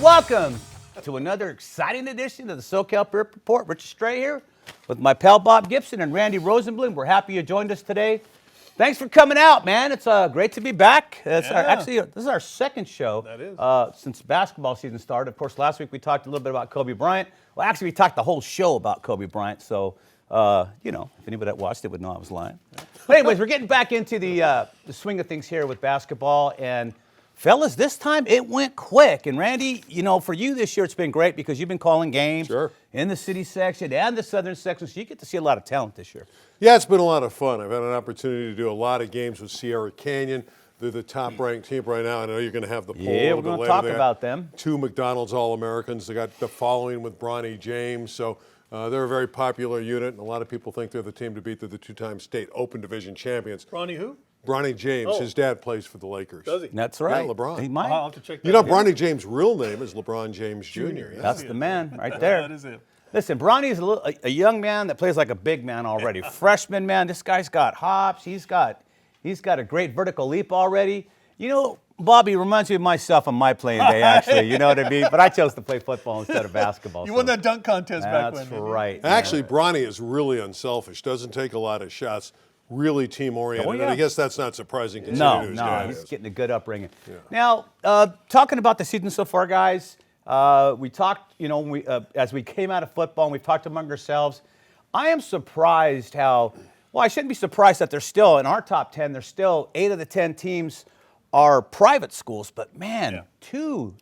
welcome to another exciting edition of the SoCal Report. Richard Stray here with my pal Bob Gibson and Randy Rosenblum. We're happy you joined us today. Thanks for coming out, man. It's great to be back. Actually, this is our second show since basketball season started. Of course, last week we talked a little bit about Kobe Bryant. Well, actually, we talked the whole show about Kobe Bryant. So, you know, if anybody that watched it would know I was lying. But anyways, we're getting back into the swing of things here with basketball. And fellas, this time it went quick. And Randy, you know, for you this year, it's been great because you've been calling games in the city section and the southern section. So you get to see a lot of talent this year. Yeah, it's been a lot of fun. I've had an opportunity to do a lot of games with Sierra Canyon. They're the top-ranked team right now. I know you're going to have the poll. Yeah, we're going to talk about them. 2 McDonald's All-Americans. They got the following with Bronny James. So they're a very popular unit, and a lot of people think they're the team to beat. They're the 2-time state Open Division champions. Bronny who? Bronny James. His dad plays for the Lakers. Does he? That's right. Yeah, LeBron. He might. I'll have to check that You know, out. Bronny James' real name is LeBron James Jr. Yeah. That's the man right there. That is it. Listen, Bronny's a young man that plays like a big man already. Freshman man. This guy's got hops. He's got a great vertical leap already. You know, Bobby reminds me of myself on my playing day, actually. You know what I mean? But I chose to play football instead of basketball. You won that dunk contest back when. That's right. Actually, Bronny is really unselfish. Doesn't take a lot of shots. Really team-oriented. Oh, yeah. And I guess that's not surprising considering who his dad he's is. getting a good upbringing. Yeah. Now, talking about the season so far, guys, we talked, you know, as we came out of football and we've talked among ourselves. I am surprised how, well, I shouldn't be surprised that there's still, in our top 10, there's still 8 of the 10 teams are private schools. But, man, 2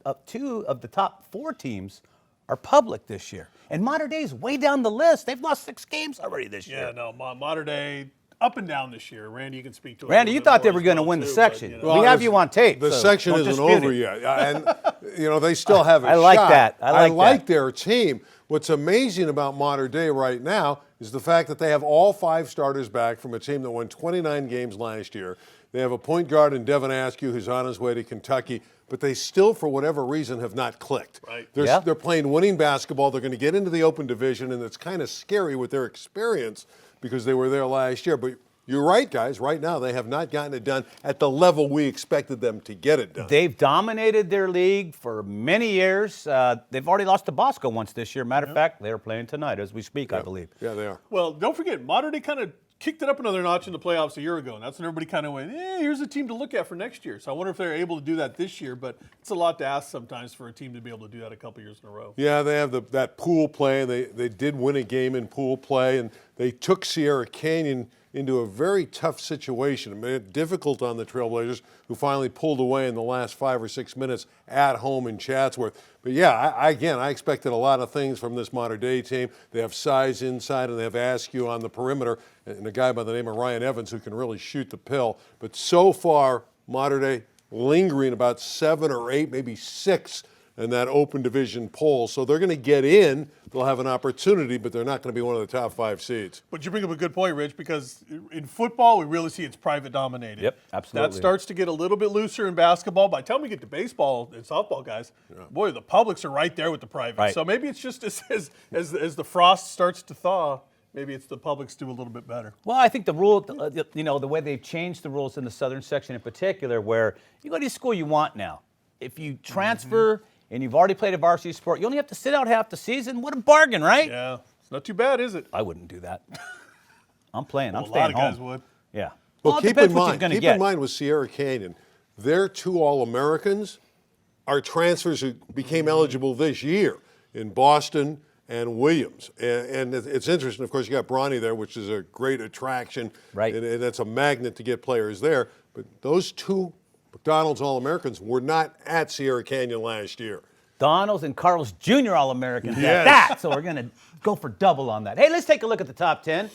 of the top 4 teams are public this year. And Modern Day is way down the list. They've lost 6 games already this year. Yeah, no, Modern Day, up and down this year. Randy, you can speak to it. Randy, you thought they were going to win the section. But, you know. We have you on tape. The so section don't isn't dispute over it. yet. And, you know, they still have a I like shot. that. I like that. their team. What's amazing about Modern Day right now is the fact that they have all 5 starters back from a team that won 29 games last year. They have a point guard in Devin Askew who's on his way to Kentucky, but they still, for whatever reason, have not clicked. Right. They're playing winning basketball. They're going to get into the Open Division, and it's kind of scary with their experience because they were there last year. But you're right, guys. Right now, they have not gotten it done at the level we expected them to get it done. They've dominated their league for many years. They've already lost to Bosco once this year. Matter of fact, they're playing tonight as we speak, I believe. Yeah, they are. Well, don't forget, Modern Day kind of kicked it up another notch in the playoffs a year ago, and that's when everybody kind of went, here's a team to look at for next year. So I wonder if they're able to do that this year, but it's a lot to ask sometimes for a team to be able to do that a couple years in a row. Yeah, they have that pool play. They did win a game in pool play, and they took Sierra Canyon into a very tough situation. It made it difficult on the Trailblazers, who finally pulled away in the last 5 or 6 minutes at home in Chatsworth. But yeah, I expected a lot of things from this Modern Day team. They have size inside, and they have Askew on the perimeter, and a guy by the name of Ryan Evans who can really shoot the pill. But so far, Modern Day lingering about 7 or 8, maybe 6 in that Open Division poll. So they're going to get in. They'll have an opportunity, but they're not going to be one of the top 5 seeds. But you bring up a good point, Rich, because in football, we really see it's private dominated. Yep, absolutely. That starts to get a little bit looser in basketball. By the time we get to baseball and softball, guys, boy, the publics are right there with the privates. Right. So maybe it's just as the frost starts to thaw, maybe it's the publics do a little bit better. Well, I think the rule, you know, the way they've changed the rules in the southern section in particular, where you go to the school you want now. If you transfer and you've already played a varsity sport, you only have to sit out half the season. What a bargain, right? Yeah, it's not too bad, is it? I wouldn't do that. I'm playing. I'm A staying lot of home. guys would. Yeah. Well, it keep depends in what you're mind, gonna keep get. in mind with Sierra Canyon, their 2 All-Americans are transfers who became eligible this year in Boston and Williams. And it's interesting, of course, you got Bronny there, which is a great attraction. Right. And that's a magnet to get players there. But those 2 McDonald's All-Americans were not at Sierra Canyon last year. Donald's and Carl's Jr. All-Americans at Yes. that. So we're going to go for double on that. Hey, let's take a look at the top 10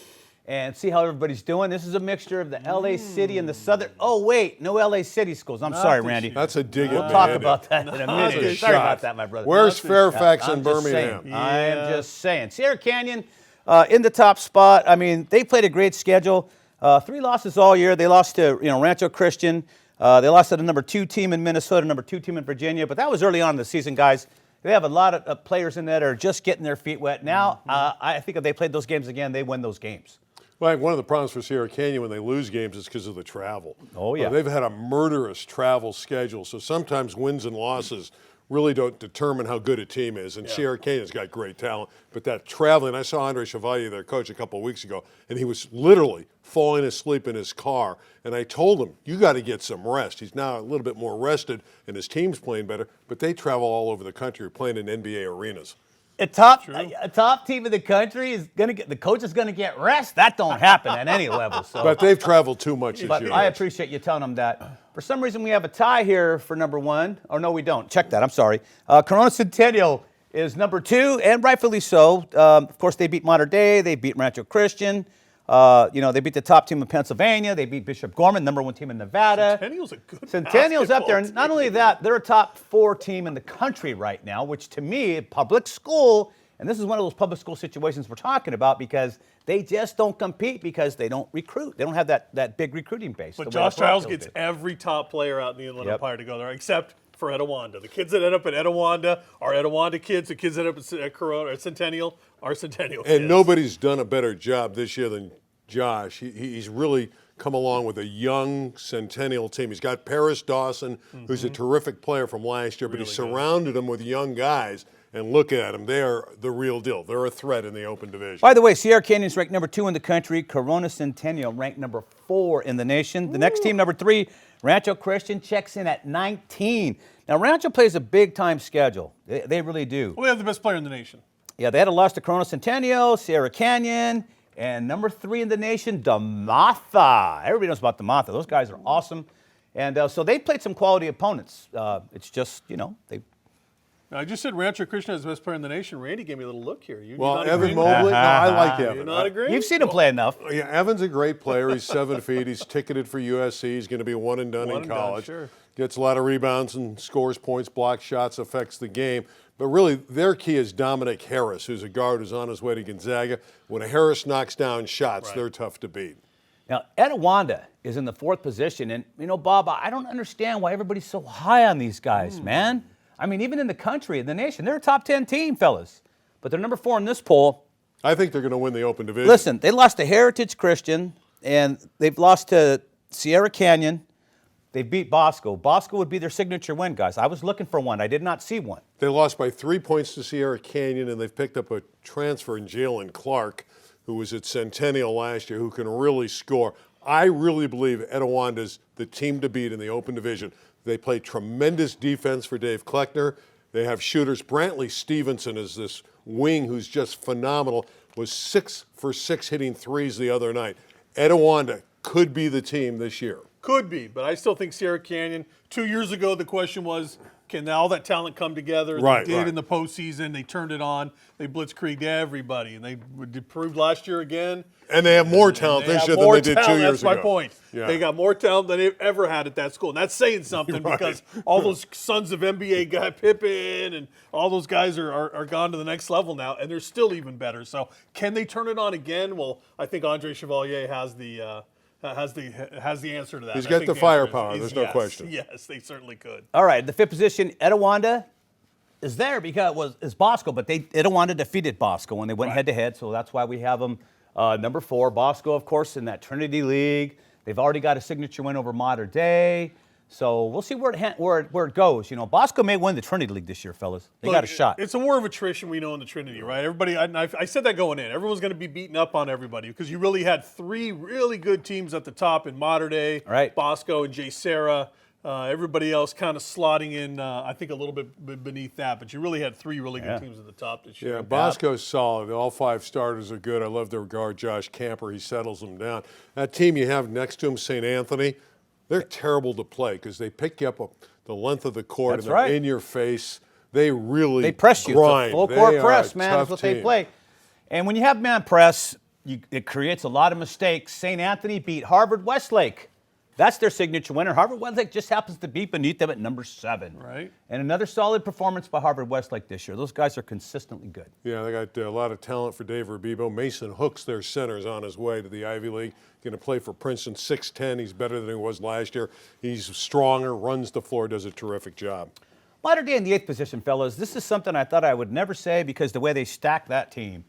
and see how everybody's doing. This is a mixture of the L.A. City and the southern. Oh, wait, no L.A. City schools. I'm sorry, Randy. That's a dig We'll at talk Manhattan. about that in a minute. That's a Sorry shot. about that, my brother. Where's Fairfax I'm and just Birmingham? saying. I am just saying. Sierra Canyon in the top spot. I mean, they played a great schedule. 3 losses all year. They lost to Rancho Christian. They lost to the number 2 team in Minnesota, number 2 team in Virginia. But that was early on in the season, guys. They have a lot of players in that are just getting their feet wet. Now, I think if they played those games again, they win those games. Well, one of the problems for Sierra Canyon when they lose games is because of the travel. Oh, yeah. They've had a murderous travel schedule, so sometimes wins and losses really don't determine how good a team is. And Sierra Canyon's got great talent, but that traveling, I saw Andre Chevalier, their coach, a couple of weeks ago, and he was literally falling asleep in his car. And I told him, you got to get some rest. He's now a little bit more rested, and his team's playing better, but they travel all over the country playing in NBA arenas. A top team in the country is going to get, the coach is going to get rest. That don't happen at any level. So. But they've traveled too much this But year. I appreciate you telling them that. For some reason, we have a tie here for number 1. Or no, we don't. Check that. I'm sorry. Corona Centennial is number 2, and rightfully so. Of course, they beat Mater Dei. They beat Rancho Christian. They beat the top team in Pennsylvania. They beat Bishop Gorman, number 1 team in Nevada. Centennial's a good Centennial's up there. basketball And not team. only that, they're a top 4 team in the country right now, which to me, public school, and this is one of those public school situations we're talking about because they just don't compete because they don't recruit. They don't have that big recruiting base. But the way Josh the Rock Giles Hills gets do. every top player out in the Inland Yep. Empire to go there, except for Etowanda. The kids that end up at Etowanda are Etowanda kids. The kids that end up at Corona or Centennial are Centennial kids. And nobody's done a better job this year than Josh. He's really come along with a young Centennial team. He's got Paris Dawson, who's a terrific player from last year, but he surrounded him with young guys. And look at them. They are the real deal. They're a threat in the open division. By the way, Sierra Canyon's ranked number 2 in the country. Corona Centennial ranked number 4 in the nation. The next team, number 3, Rancho Christian, checks in at 19. Now, Rancho plays a big-time schedule. They really do. We have the best player in the nation. Yeah, they had a loss to Corona Centennial, Sierra Canyon, and number 3 in the nation, DeMatha. Everybody knows about DeMatha. Those guys are awesome. And so they played some quality opponents. It's just, they... I just said Rancho Christian is the best player in the nation. Randy gave me a little look here. You Well, not Evan agreeing with that? Mobley, no, I like Evan. You're not agreeing? You've seen him play enough. Yeah, Evan's a great player. He's 7 feet. He's ticketed for USC. He's going to be one and done One in and done, college. sure. Gets a lot of rebounds and scores points, blocks shots, affects the game. But really, their key is Dominic Harris, who's a guard who's on his way to Gonzaga. When Harris knocks down shots, they're tough to beat. Now, Etowanda is in the 4th position. And, Bob, I don't understand why everybody's so high on these guys, man. I mean, even in the country, in the nation, they're a top 10 team, fellas. But they're number 4 in this poll. I think they're going to win the open division. Listen, they lost to Heritage Christian, and they've lost to Sierra Canyon. They beat Bosco. Bosco would be their signature win, guys. I was looking for one. I did not see one. They lost by 3 points to Sierra Canyon, and they've picked up a transfer in Jalen Clark, who was at Centennial last year, who can really score. I really believe Etowanda's the team to beat in the open division. They play tremendous defense for Dave Kleckner. They have shooters. Brantley Stevenson is this wing who's just phenomenal, was 6 for 6 hitting threes the other night. Etowanda could be the team this year. Could be, but I still think Sierra Canyon. 2 years ago, the question was, can all that talent come together? Right, They did right. in the postseason. They turned it on. They blitzkrieged everybody, and they proved last year again. And they have more talent this year than they did 2 years ago. That's my point. Yeah. They got more talent than they've ever had at that school. And that's saying something Right. because all those sons of NBA guy Pippen and all those guys are gone to the next level now, and they're still even better. So can they turn it on again? Well, I think Andre Chevalier has the answer to that. He's I got think the answer firepower. is There's no yes, question. Yes, they certainly could. All right, the 5th position, Etowanda is there because it's Bosco, but Etowanda defeated Bosco when they went head-to-head, so that's why we have them number 4. Bosco, of course, in that Trinity League. They've already got a signature win over Mater Dei. So we'll see where it goes. Bosco may win the Trinity League this year, fellas. They got a shot. It's a war of attrition, we know, in the Trinity, right? Everybody, I said that going in. Everyone's going to be beating up on everybody because you really had 3 really good teams at the top in Mater Dei, Right. Bosco, and J. Sarah. Everybody else kind of slotting in, I think, a little bit beneath that. But you really had 3 really good teams at the top this year. Yeah, Bosco's solid. All 5 starters are good. I love their guard, Josh Camper. He settles them down. That team you have next to him, St. Anthony, they're terrible to play because they pick you up the length of the court That's and they're right. in your face. They really They press you. grind. It's a full They court are press, a man, tough is what team. they play. And when you have man press, it creates a lot of mistakes. St. Anthony beat Harvard Westlake. That's their signature winner. Harvard Westlake just happens to be beneath them at number 7. Right. And another solid performance by Harvard Westlake this year. Those guys are consistently good. Yeah, they got a lot of talent for Dave Rabibo. Mason Hooks, their center, is on his way to the Ivy League. Going to play for Princeton, 6'10". He's better than he was last year. He's stronger, runs the floor, does a terrific job. Mater Dei in the 8th position, fellas. This is something I thought I would never say because the way they stack that team.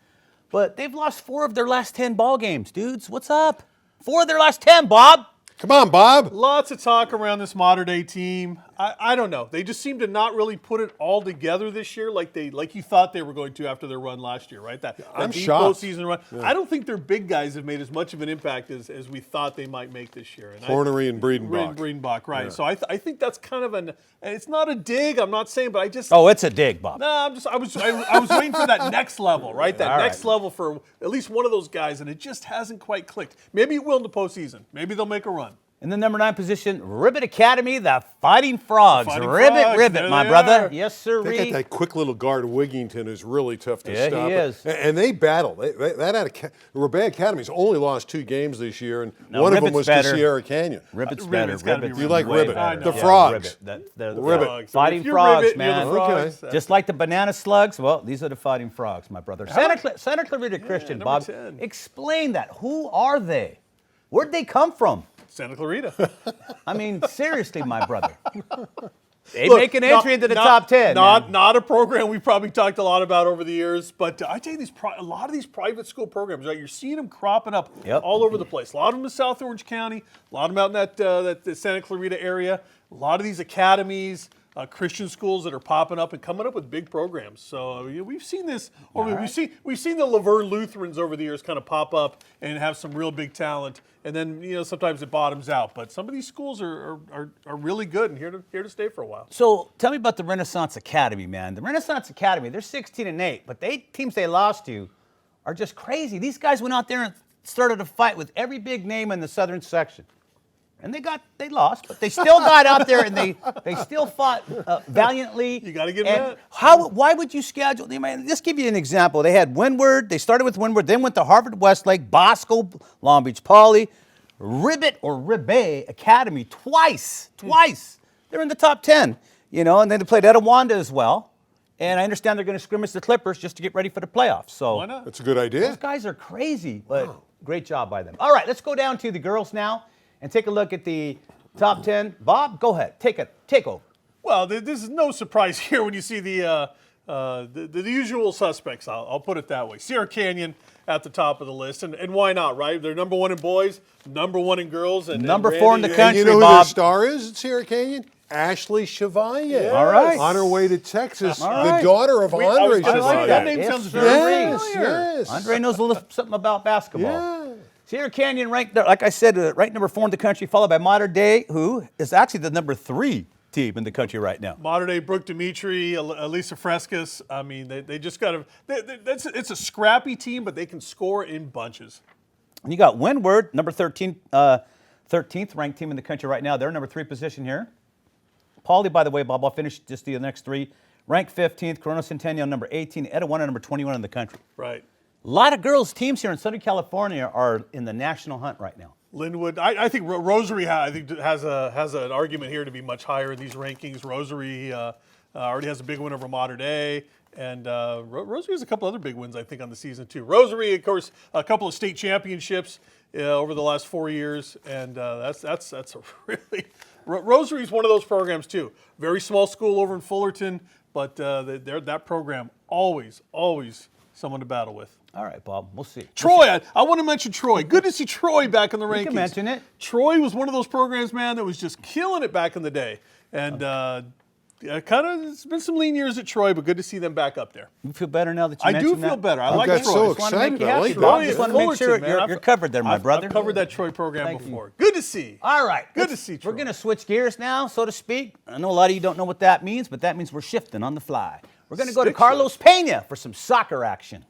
But they've lost 4 of their last 10 ball games, dudes. What's up? 4 of their last 10, Bob. Come on, Bob. Lots of talk around this Mater Dei team. I don't know. They just seem to not really put it all together this year like you thought they were going to after their run last year, right? That I'm deep shocked. postseason run. Yeah. I don't think their big guys have made as much of an impact as we thought they might make this year. Hornery and Breedenbach. Breedenbach, right. Yeah. So I think that's kind of and it's not a dig, I'm not saying, but I just... Oh, it's a dig, Bob. No, I was waiting for that next level, right? That next level for at least one of those guys, and it just hasn't quite clicked. Maybe it will in the postseason. Maybe they'll make a run. In the number 9 position, Ribbit Academy, the Fighting Frogs. Ribbit, my brother. Yes, sir. They got that quick little guard, Wigington, who's really tough to stop. Yeah, he is. And they battle. Ribbit Academy's only lost 2 games this year, and one of them was to Sierra Canyon. Ribbit's better. You like Ribbit. The Yeah, Frogs. The Ribbit. Fighting Frogs, Ribbit, man. Frogs. Okay. Just like the Banana Slugs, well, these are the Fighting Frogs, my brother. Santa Clarita Christian, Bob. 10. Explain that. Who are they? Where'd they come from? Santa Clarita. I mean, seriously, my brother. They make an entry into the top 10. Not a program we've probably talked a lot about over the years, but I tell you, a lot of these private school programs, right? You're seeing them cropping up all over the place. A lot of them in South Orange County, a lot of them out in that Santa Clarita area. A lot of these academies, Christian schools that are popping up and coming up with big programs. So we've seen this. We've seen the Laverne Lutherans over the years kind of pop up and have some real big talent. And then sometimes it bottoms out. But some of these schools are really good and here to stay for a while. So tell me about the Renaissance Academy, man. The Renaissance Academy, they're 16-8, but teams they lost to are just crazy. These guys went out there and started a fight with every big name in the Southern section. And they lost, but they still got out there and they still fought valiantly. You got to give them that. Why would you schedule? Just give you an example. They had Windward. They started with Windward, then went to Harvard Westlake, Bosco, Long Beach Poly, Ribbit or Ribbet Academy twice. They're in the top 10, and then they played Etowanda as well. And I understand they're going to scrimmage the Clippers just to get ready for the playoffs. So why not? That's a good idea. Those guys are crazy, but great job by them. All right, let's go down to the girls now and take a look at the top 10. Bob, go ahead. Take over. Well, this is no surprise here when you see the usual suspects. I'll put it that way. Sierra Canyon at the top of the list, and why not, right? They're number 1 in boys, number 1 in girls, and number and 4 in the country. And you know who Bob. their star is at Sierra Canyon? Ashley Chevalier. Yes. All right. On her way to Texas, All the right. daughter of Andre I was Chevalier. that name Yes, sounds sir. very Yes, familiar. Yes. Andre knows a little something about basketball. Yeah. Sierra Canyon ranked, like I said, ranked number 4 in the country, followed by Mater Dei, who is actually the number 3 team in the country right now. Mater Dei, Brooke Dimitri, Elisa Frescas. I mean, they just got to. It's a scrappy team, but they can score in bunches. And you got Windward, number 13, 13th ranked team in the country right now. They're number 3 position here. Pauley, by the way, Bob, I'll finish just the next 3. Ranked 15th, Corona Centennial, number 18, Etowanda, number 21 in the country. Right. A lot of girls' teams here in Southern California are in the national hunt right now. Linwood, I think Rosary has an argument here to be much higher in these rankings. Rosary already has a big win over Mater Dei, and Rosary has a couple other big wins, I think, on the season too. Rosary, of course, a couple of state championships over the last 4 years, and that's a really Rosary's one of those programs too. Very small school over in Fullerton, but that program always someone to battle with. All right, Bob, we'll see. Troy, I want to mention Troy. Good to see Troy back in the rankings. You can mention it. Troy was one of those programs, man, that was just killing it back in the day. And it's been some lean years at Troy, but good to see them back up there. You feel better now that you I mentioned do that? feel better. I I like got Troy. so Just wanted to make excited. you I happy, like Bob. that. Just want to make sure Fullerton, man. you're covered there, my brother. I've covered that Troy program Thank you. before. Good to see. All right. Good to see Troy. We're going to switch gears now, so to speak. I know a lot of you don't know what that means, but that means we're shifting on the fly. We're going to go to Stick Carlos Pena for some soccer action.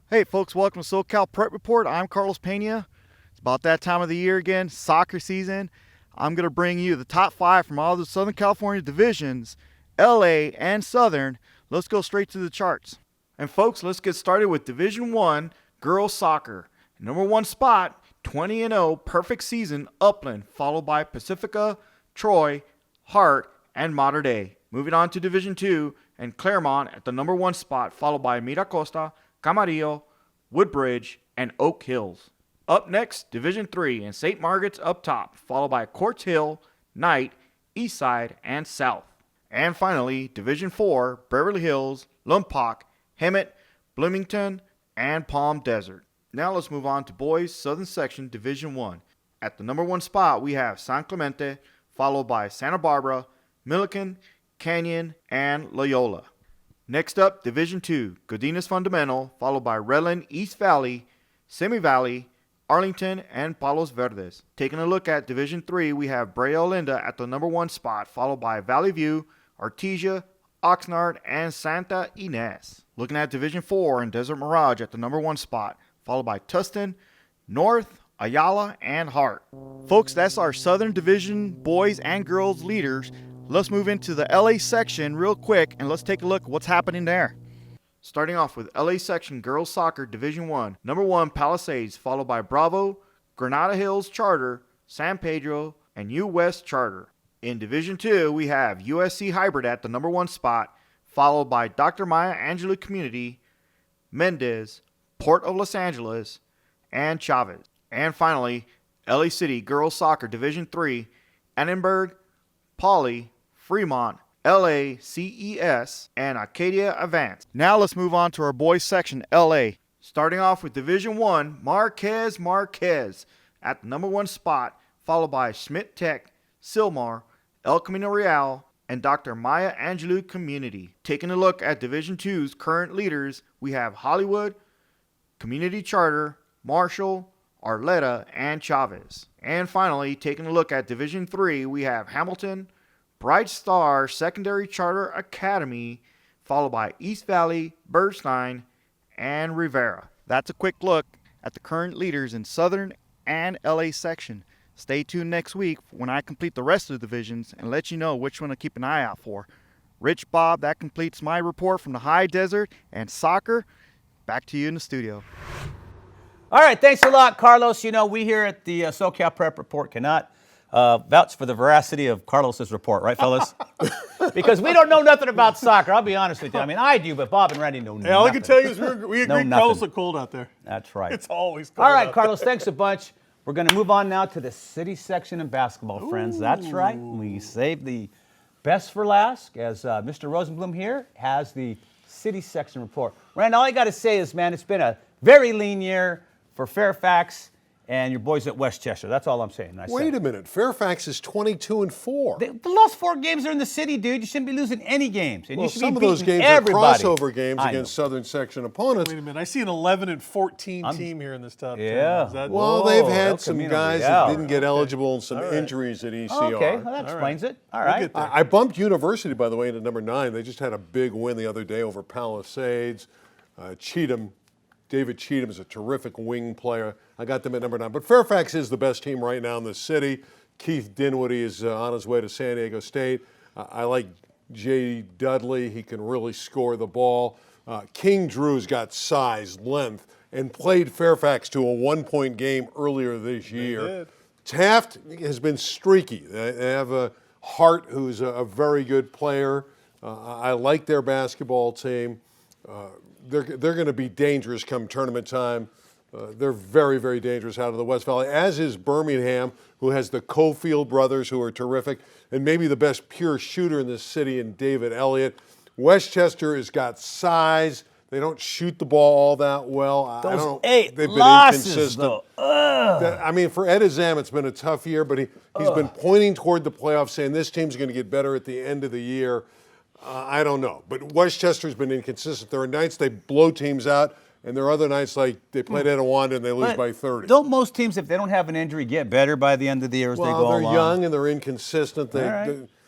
Hey folks, welcome to SoCal Prep Report. I'm Carlos Pena. It's about that time of the year again, soccer season. I'm going to bring you the top 5 from all the Southern California divisions, LA and Southern. Let's go straight to the charts. And folks, let's get started with Division 1 girls soccer. Number 1 spot, 20-0, perfect season, Upland, followed by Pacifica, Troy, Hart, and Mater Dei. Moving on to Division 2, and Claremont at the number 1 spot, followed by Miracosta, Camarillo, Woodbridge, and Oak Hills. Up next, Division 3, and St. Margaret's up top, followed by Quartz Hill, Knight, Eastside, and South. And finally, Division 4, Beverly Hills, Lompoc, Hemet, Bloomington, and Palm Desert. Now let's move on to Boys Southern Section Division 1. At the number 1 spot, we have San Clemente, followed by Santa Barbara, Milliken, Canyon, and Loyola. Next up, Division 2, Godinez Fundamental, followed by Redland, East Valley, Semi Valley, Arlington, and Palos Verdes. Taking a look at Division 3, we have Brea Olinda at the number 1 spot, followed by Valley View, Artesia, Oxnard, and Santa Ynez. Looking at Division 4 and Desert Mirage at the number 1 spot, followed by Tustin, North, Ayala, and Hart. Folks, that's our Southern Division boys and girls leaders. Let's move into the LA section real quick and let's take a look at what's happening there. Starting off with LA section girls soccer Division 1, number 1 Palisades, followed by Bravo, Granada Hills Charter, San Pedro, and U West Charter. In Division 2, we have USC Hybrid at the number 1 spot, followed by Dr. Maya Angelou Community, Mendez, Port of Los Angeles, and Chavez. And finally, LA City Girls Soccer Division 3, Annenberg, Pauley, Fremont, LA CES, and Acadia Advance. Now let's move on to our boys section, LA. Starting off with Division 1, Marquez at the number 1 spot, followed by Schmidt Tech, Silmar, El Camino Real, and Dr. Maya Angelou Community. Taking a look at Division 2's current leaders, we have Hollywood, Community Charter, Marshall, Arleta, and Chavez. And finally, taking a look at Division 3, we have Hamilton, Bright Star Secondary Charter Academy, followed by East Valley, Bernstein, and Rivera. That's a quick look at the current leaders in Southern and LA section. Stay tuned next week when I complete the rest of the divisions and let you know which one to keep an eye out for. Rich Bob, that completes my report from the high desert and soccer. Back to you in the studio. All right, thanks a lot, Carlos. You know, we here at the SoCal Prep Report cannot vouch for the veracity of Carlos's report, right, fellas? Because we don't know nothing about soccer. I'll be honest with you. I mean, I do, but Bob and Randy know nothing. All I can tell you is we agree nothing. Carlos look cold out there. That's right. It's always cold All right, out Carlos, thanks a bunch. We're going to move on now to the city section in basketball, friends. That's right. We saved the best for last, as Mr. Rosenblum here has the city section report. Rand, all I got to say is, man, it's been a very lean year for Fairfax and your boys at Westchester. That's all I'm saying. Wait a minute. Fairfax is 22-4. The last 4 games are in the city, dude. You shouldn't be losing any games. And Well, you should some be of those beating games everybody. are crossover games I against know. Southern Section opponents. Wait a minute. I see an 11-14 team here in this top 10. Yeah. Is that, Well, Whoa, they've El had some Camino guys Real. that didn't get eligible and some injuries at ECR. Okay, well, that explains it. All right. get there. I bumped University, by the way, into number 9. They just had a big win the other day over Palisades. David Cheatham is a terrific wing player. I got them at number 9. But Fairfax is the best team right now in the city. Keith Dinwiddie is on his way to San Diego State. I like J. Dudley. He can really score the ball. King Drew's got size, length, and played Fairfax to a 1-point game earlier this year. did. Taft has been streaky. They have Hart, who's a very good player. I like their basketball team. They're going to be dangerous come tournament time. They're very, very dangerous out of the West Valley, as is Birmingham, who has the Cofield brothers, who are terrific, and maybe the best pure shooter in this city in David Elliott. Westchester has got size. They don't shoot the ball all that well. I don't know. 8 They've been losses, inconsistent. though. I mean, for Ed Azam, it's been a tough year, but he's been pointing toward the playoffs, saying this team's going to get better at the end of the year. I don't know. But Westchester's been inconsistent. There are nights they blow teams out, and there are other nights like they played Etiwanda and they lose But by 30. Don't most teams, if they don't have an injury, get better by the end of the year as they go Well, they're along? young and they're inconsistent.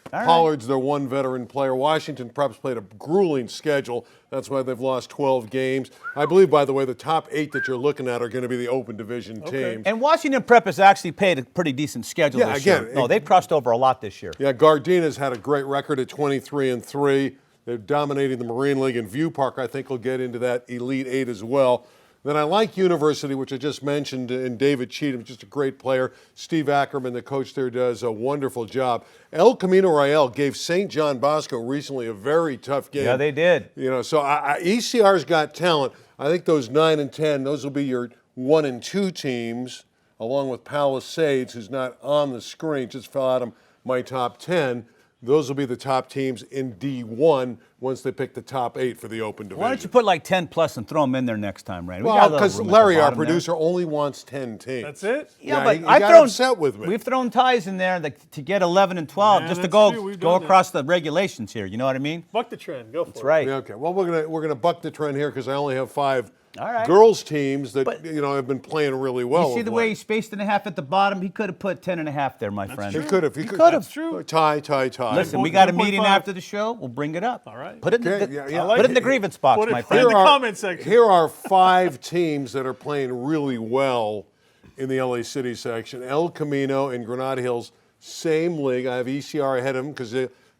Pollard's their one veteran player. Washington perhaps played a grueling schedule. That's why they've lost 12 games. I believe, by the way, the top 8 that you're looking at are going to be the Open Division teams. And Washington Prep has actually paid a pretty decent schedule Yeah, this again, year. No, they've crossed over a lot this year. Yeah, Gardina's had a great record at 23-3. They're dominating the Marine League, and View Park, I think, will get into that Elite 8 as well. Then I like University, which I just mentioned, and David Cheatham, just a great player. Steve Ackerman, the coach there, does a wonderful job. El Camino Real gave St. John Bosco recently a very tough game. Yeah, they did. You know, so ECR's got talent. I think those 9 and 10, those will be your 1 and 2 teams, along with Palisades, who's not on the screen, just fell out of my top 10. Those will be the top teams in D1 once they pick the top 8 for the Open division. Why don't you put like 10 plus and throw them in there next time, Randy? We got a Well, little because room at the Larry, our bottom there. producer, only wants 10 teams. That's it? Yeah, Yeah, but he I've got thrown upset with me. We've thrown ties in there to get 11 and 12, Yeah, just to that's true. go We've go done that. across the regulations here. You know what I mean? Buck the trend. Go for it. That's right. Yeah, okay. Well, we're gonna buck the trend here because I only have 5 All right. girls teams that But- have been playing really well. You see of the way late. he spaced and a half at the bottom? He could have put 10 and a half there, my friend. He could have. He could could've. have. That's true. Tie. Listen, we got a 10.5. meeting after the show. We'll bring it up. All right. Put it in, Okay, the, yeah, yeah. put it in the grievance box, Put it my in friend. the comment section. Here are 5 teams that are playing really well in the LA City section. El Camino and Granada Hills, same league. I have ECR ahead of them because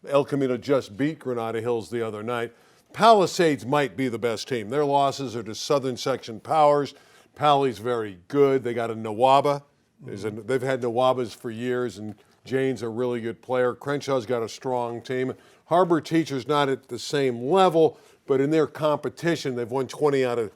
El Camino just beat Granada Hills the other night. Palisades might be the best team. Their losses are to Southern Section Powers. Pally's very good. They got a Nawaba. They've had Nawabas for years, and Jane's a really good player. Crenshaw's got a strong team. Harbor Teacher's not at the same level, but in their competition, they've won 20 out of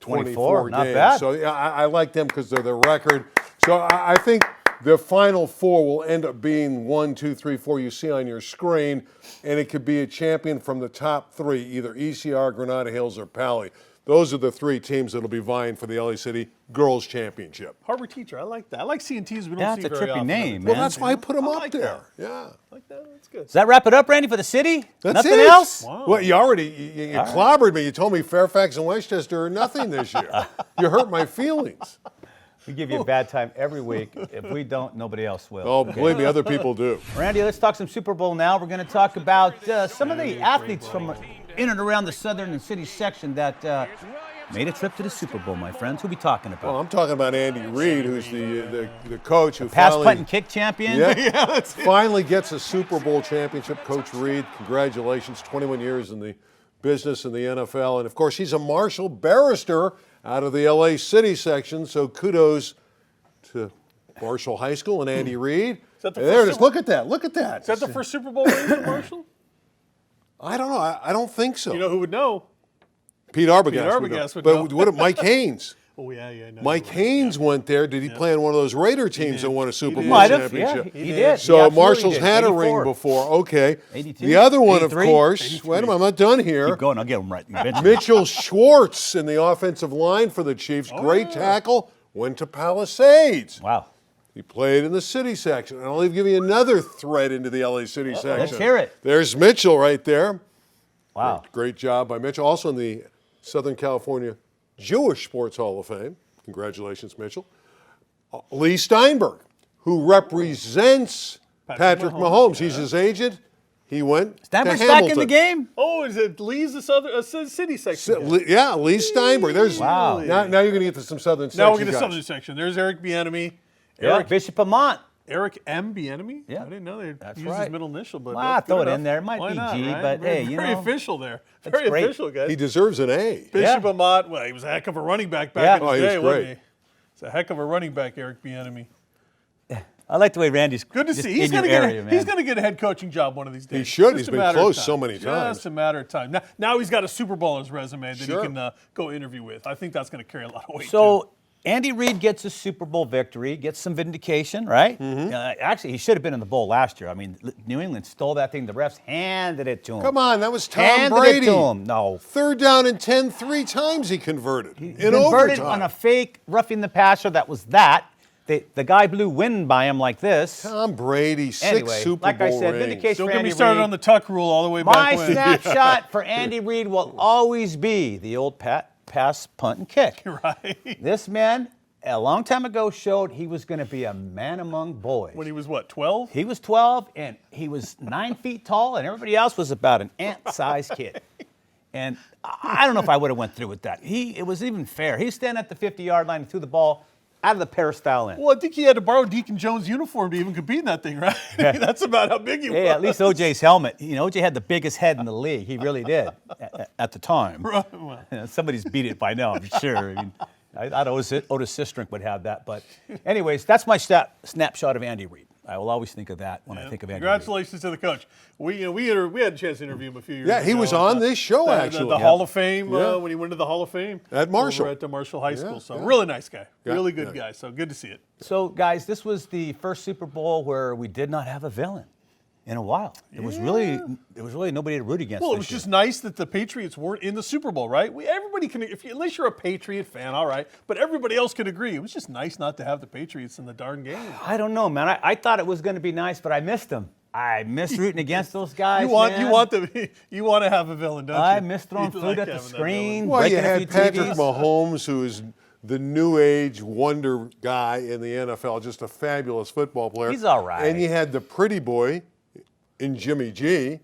24 not games. bad. So yeah, I like them because they're the record. So I think the final 4 will end up being 1, 2, 3, 4 you see on your screen, and it could be a champion from the top 3, either ECR, Granada Hills, or Pally. Those are the 3 teams that'll be vying for the LA City Girls Championship. Harbor Teacher. I like that. I like seeing teams we don't That's see a very trippy often. name, Well, man. that's why I put them I up like there. that. Yeah. Like that. That's good. Does that wrap it up, Randy, for the city? That's Nothing it. else? Wow. Well, you clobbered me. You told me Fairfax and Westchester are nothing this year. You hurt my feelings. We give you a bad time every week. If we don't, nobody else will. Oh, believe me, other people do. Randy, let's talk some Super Bowl now. We're going to talk about some of the athletes from in and around the Southern and City section that made a trip to the Super Bowl, my friends. Who we talking about? Well, I'm talking about Andy Reid, who's the coach who Pass, finally, punt, and kick champion? yeah, finally gets a Super Bowl championship. Coach Reid, congratulations, 21 years in the business in the NFL. And, of course, he's a Marshall barrister out of the LA City section, so kudos to Marshall High School and Andy Reid. that the There first it is. Super- Look at that. Look at that. Is that the first Super Bowl ring for Marshall? I don't know. I don't think so. You know who would know? Pete Arbogast. Pete Arbogast would But know. what Mike Haynes? Oh, yeah. No, Mike you're right. Haynes went there. Did he play on one of those Raider teams that won a Super Bowl Might have, yeah, championship? he did. He So absolutely Marshall's did. had a 84. ring before. Okay. 82, The other one, 83, of course. 83. Wait a minute, I'm not done here. Keep going, I'll get him right eventually. Mitchell Schwartz in the offensive line for the Chiefs. Great tackle. Went to Palisades. Wow. He played in the city section. And I'll give you another thread into the LA City section. Let's hear it. There's Mitchell right there. Wow. Great job by Mitchell. Also in the Southern California Jewish Sports Hall of Fame. Congratulations, Mitchell. Lee Steinberg, who represents Patrick Mahomes. He's his agent. He went Steinberg's to back Hamilton. in the game? Oh, is it Lee's the City section? Yeah, Lee Steinberg. There's Wow. Now you're going to get to some Southern section Now we're going to guys. Southern section. There's Eric Bieniemy. Yeah, Bishop Amont. Eric M. Bieniemy? Yeah. I didn't know they That's used right. his middle initial, but Well, that's throw good it in enough. there. It might Why be not, G, right? but very, hey, you very know. official there. That's Very great. official, guys. He deserves an A. Bishop Yeah. Amat, well, he was a heck of a running back back Yeah. in Oh, his he was day, wasn't great. he? He's a heck of a running back, Eric Bieniemy. I like the way Randy's Good to just see. in He's your going to area, man. he's going to get a head coaching job one of these days. He should. Just He's a been matter of close time. so many times. Just a matter of time. Now he's got a Super Bowl on his resume that Sure. he can go interview with. I think that's going to carry a lot of weight. too. So Andy Reid gets a Super Bowl victory, gets some vindication, right? Mm-hmm. Actually, he should have been in the bowl last year. I mean, New England stole that thing. The refs handed it to him. Come on, that was Tom handed Brady. it to him. No. 3rd down and 10, 3 times he converted. in Converted overtime. on a fake roughing the passer. That was that. The guy blew wind by him like this. Tom Brady, 6 Anyway, Super like I Bowl said, rings. vindication don't for get Andy me started Reid. on the tuck rule all the way My back when. snapshot for Andy Reid will always be the old pass, punt, and kick. Right. This man, a long time ago, showed he was going to be a man among boys. When he was what, 12? He was 12, and he was 9 feet tall, and everybody else was about an ant-sized kid. And I don't know if I would have went through with that. It was even fair. He's standing at the 50-yard line and threw the ball out of the peristyle end. Well, I think he had to borrow Deacon Jones' uniform to even compete in that thing, right? That's about how big he was. Hey, at least OJ's helmet. You know, OJ had the biggest head in the league. He really did at the time. Right, well. Somebody's beat it by now, I'm sure. I mean, I thought Otis Sistrunk would have that. But anyways, that's my snapshot of Andy Reid. I will always think of that when I think of Andy Reid. Congratulations to the coach. We had a chance to interview him a few years ago. Yeah, he was on this show, actually. The Hall of Fame, Yeah. when he went to the Hall of Fame. At Marshall. Over at the Marshall High School. Yeah, So yeah. really nice guy. Yeah, Really good yeah. guy. So good to see it. So, guys, this was the first Super Bowl where we did not have a villain. in a while. There was really nobody to root against. Well, it this was year. just nice that the Patriots weren't in the Super Bowl, right? Everybody can, unless you're a Patriot fan, all right. But everybody else could agree. It was just nice not to have the Patriots in the darn game. I don't know, man. I thought it was going to be nice, but I missed them. I miss rooting against those guys. You want to have a villain, don't you? I miss throwing You food like at the having that screen. Well, you breaking a had few Patrick TVs. Mahomes, who is the new age wonder guy in the NFL, just a fabulous football player. He's all right. And you had the pretty boy in Jimmy G.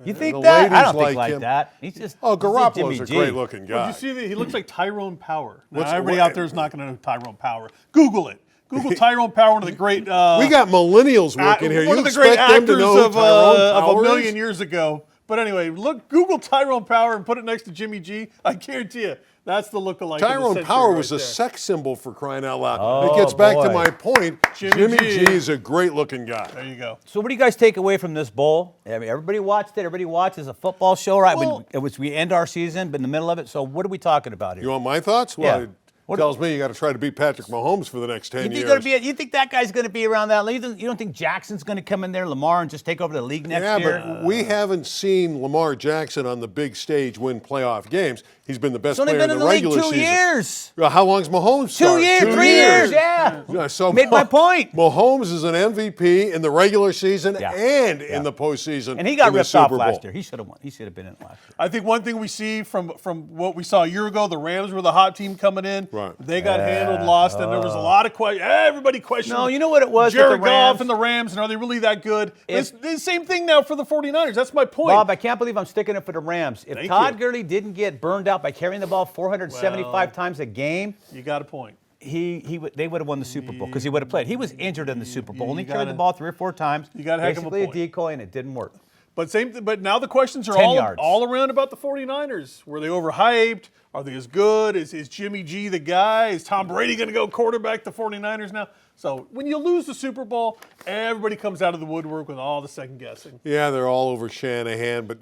You think the that? I ladies don't think like like him. that. He's just Oh, he's Garoppolo's Jimmy a G. great-looking Well, guy. you see that he looks like Tyrone Power. Now, What's- everybody what- out there is not going to know Tyrone Power. Google it. Google Tyrone Power, one of the great. We got millennials working here. One You of the great expect them to actors know who of Tyrone a Power million is? years ago. But anyway, Google Tyrone Power and put it next to Jimmy G. I guarantee you, that's the lookalike. of the Tyrone century Power right was a there. sex symbol for crying out loud. Oh, it gets back to boy. my point. Jimmy Jimmy G. G is a great-looking guy. There you go. So what do you guys take away from this bowl? I mean, everybody watched it. Everybody watches a football show, right? Well- We end our season, but in the middle of it. So what are we talking about here? You want my thoughts? Well, Yeah. it tells me you got to try to beat Patrick Mahomes for the next 10 You years. think, you think that guy's going to be around that? You don't think Jackson's going to come in there, Lamar, and just take over the league next Yeah, year? but we haven't seen Lamar Jackson on the big stage win playoff games. He's been the best He's only player been in in the the league regular 2 season. years. Well, how long's Mahomes 2 start? years, 2 3 years, yeah. Yeah, so Made my point. Mahomes is an MVP in the regular season Yeah. and Yeah. in the postseason. And he got in the ripped off Super Bowl. last year. He should have won. He should have been in it last year. I think one thing we see from what we saw a year ago, the Rams were the hot team coming in. Right. They got handled, lost, and there was a lot of questions. Everybody questioned. No, you know what it was with Jared the Goff Rams? and the Rams, and are they really that good? If- It's the same thing now for the 49ers. That's my point. Bob, I can't believe I'm sticking it for the Rams. If Thank Todd you. Gurley didn't get burned out by carrying the ball 475 times a game, You got a point. they would have won the Super Bowl because he would have played. He was injured in the Super Bowl. Only you carried gotta- the ball 3 or 4 times. you got a heck of a Basically point. decoy, and it didn't work. But now the questions are 10 all yards. around about the 49ers. Were they overhyped? Are they as good? Is Jimmy G the guy? Is Tom Brady going to go quarterback the 49ers now? So when you lose the Super Bowl, everybody comes out of the woodwork with all the second guessing. Yeah, they're all over Shanahan, but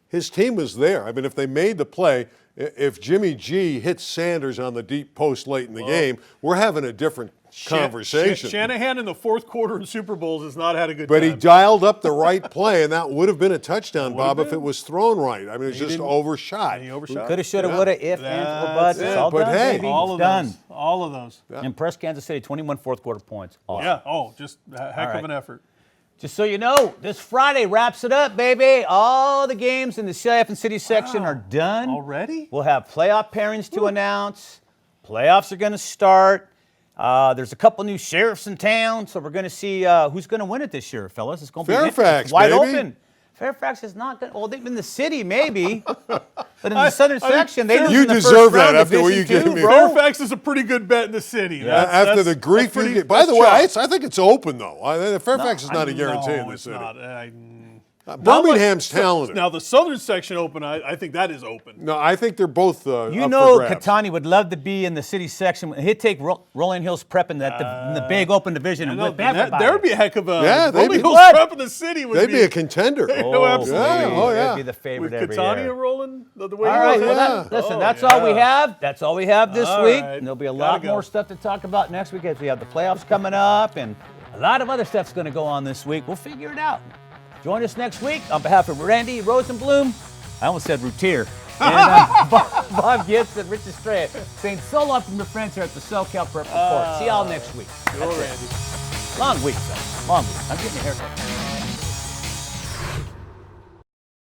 his team was there. I mean, if they made the play, if Jimmy G hits Sanders on the deep post late in the game, we're having a different conversation. Shanahan in the fourth quarter in Super Bowls has not had a good But time. he dialed up the right play, and that would have been a touchdown, Bob, if been. it was thrown right. I mean, it's just didn't- overshot. He overshot. Coulda, shoulda, Yeah. woulda, if, ands, or buts. That's It's it. all But done, hey, baby. all It's of done. those. All of those. Impressed Kansas City, 21 fourth quarter points. Awesome. Yeah. Oh, just a heck right. of an effort. Just so you know, this Friday wraps it up, baby. All the games in the CIF and City section are done. Already? We'll have playoff pairings to announce. Playoffs are going to start. There's a couple new sheriffs in town, so we're going to see who's going to win it this year, fellas. It's going to be Fairfax, it's wide baby. open. Fairfax is not going. Well, they've been in the city maybe, but in the southern section they lose You in the deserve first round that after what Division you gave two, me. bro. Fairfax is a pretty good bet in the city. After the grief that's you pretty- get. By the that's way, chalk. I think it's open, though. Fairfax is not a guarantee in No, the it's city. not. Birmingham's talented. Now the southern section open, I think that is open. No, I think they're both You up know, for grabs. Katani would love to be in the city section. He'd take Rolling Hills Prep in the big open division and whip everybody. There would be a heck of a Yeah, they'd Rolling be- Hills What? prep in the city. Would They'd be a contender. Oh, absolutely. Yeah, oh, yeah. They'd be the favorite With every Catania year. rolling the way All he right, was. well, yeah. listen, Oh, that's all we yeah. have. That's all we have this All week. right. And there'll be a Gotta lot go. more stuff to talk about next week as we have the playoffs coming up and a lot of other stuff's going to go on this week. We'll figure it out. Join us next week. On behalf of Randy Rosenblum, I almost said Routier, and Bob Gibson, Richard Estrella, saying so long from your friends here at the SoCal Prep Report. See y'all next week. Go, Randy. Long week, though. Long week. I'm getting a haircut.